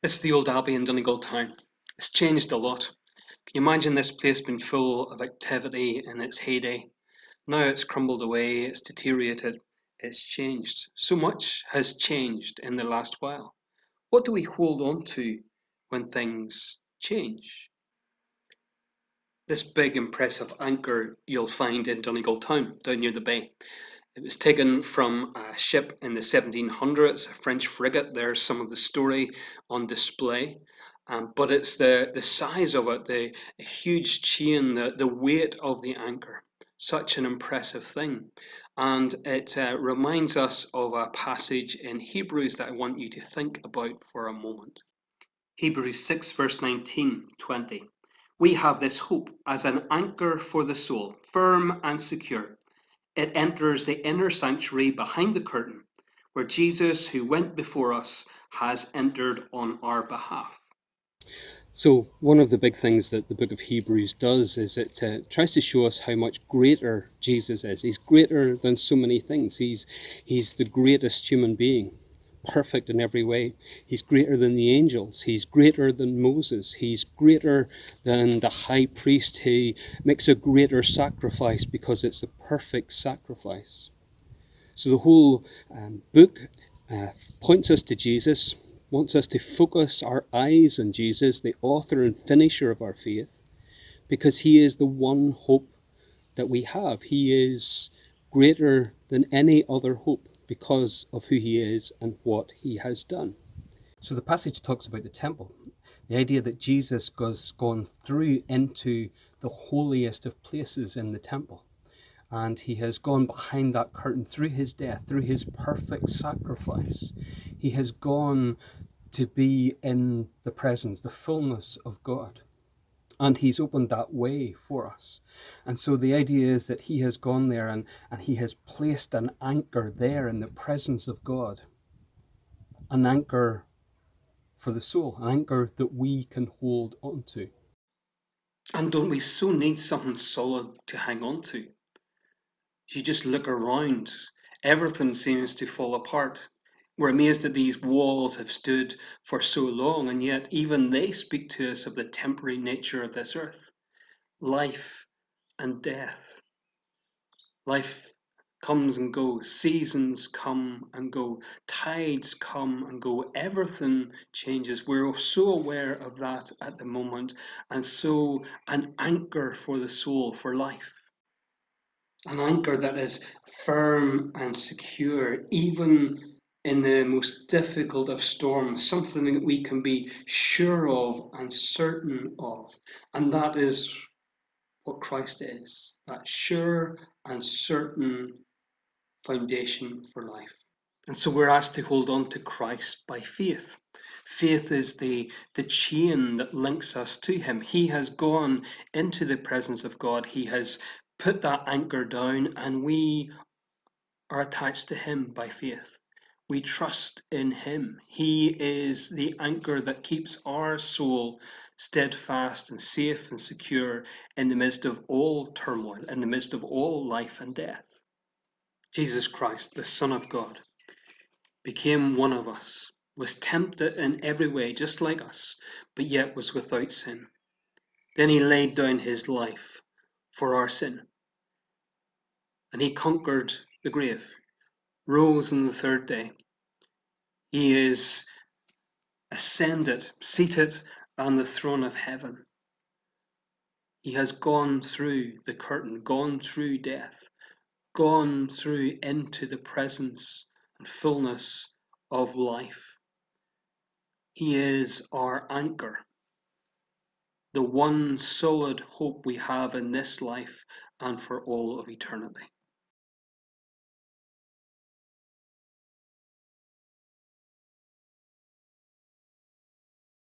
It's the old Abbey in Donegal town. It's changed a lot. Can you imagine this place being full of activity in its heyday? Now it's crumbled away, it's deteriorated, it's changed. So much has changed in the last while. What do we hold on to when things change? This big, impressive anchor you'll find in Donegal town, down near the bay. It was taken from a ship in the 1700s, a French frigate. There's some of the story on display. But it's the size of it, the huge chain, the weight of the anchor. Such an impressive thing. And it reminds us of a passage in Hebrews that I want you to think about for a moment. Hebrews 6, verse 19-20. We have this hope as an anchor for the soul, firm and secure. It enters the inner sanctuary behind the curtain, where Jesus, who went before us, has entered on our behalf. So one of the big things that the book of Hebrews does is it tries to show us how much greater Jesus is. He's greater than so many things. He's the greatest human being, perfect in every way. He's greater than the angels. He's greater than Moses. He's greater than the high priest. He makes a greater sacrifice because it's the perfect sacrifice. So the whole book points us to Jesus, wants us to focus our eyes on Jesus, the author and finisher of our faith, because he is the one hope that we have. He is greater than any other hope because of who he is and what he has done. So the passage talks about the temple, the idea that Jesus has gone through into the holiest of places in the temple. And he has gone behind that curtain through his death, through his perfect sacrifice. He has gone to be in the presence, the fullness of God. And he's opened that way for us. And so the idea is that he has gone there and he has placed an anchor there in the presence of God. An anchor for the soul, an anchor that we can hold on to. And don't we so need something solid to hang on to? You just look around, everything seems to fall apart. We're amazed that these walls have stood for so long, and yet even they speak to us of the temporary nature of this earth. Life and death. Life comes and goes, seasons come and go, tides come and go, everything changes. We're so aware of that at the moment, and so an anchor for the soul, for life. An anchor that is firm and secure, even in the most difficult of storms, something that we can be sure of and certain of. And that is what Christ is, that sure and certain foundation for life. And so we're asked to hold on to Christ by faith. Faith is the chain that links us to him. He has gone into the presence of God. He has put that anchor down, and we are attached to him by faith. We trust in him. He is the anchor that keeps our soul steadfast and safe and secure in the midst of all turmoil, in the midst of all life and death. Jesus Christ, the Son of God, became one of us, was tempted in every way just like us, but yet was without sin. Then he laid down his life for our sin, and he conquered the grave, rose on the third day. He is ascended, seated on the throne of heaven. He has gone through the curtain, gone through death, gone through into the presence and fullness of life. He is our anchor, the one solid hope we have in this life and for all of eternity.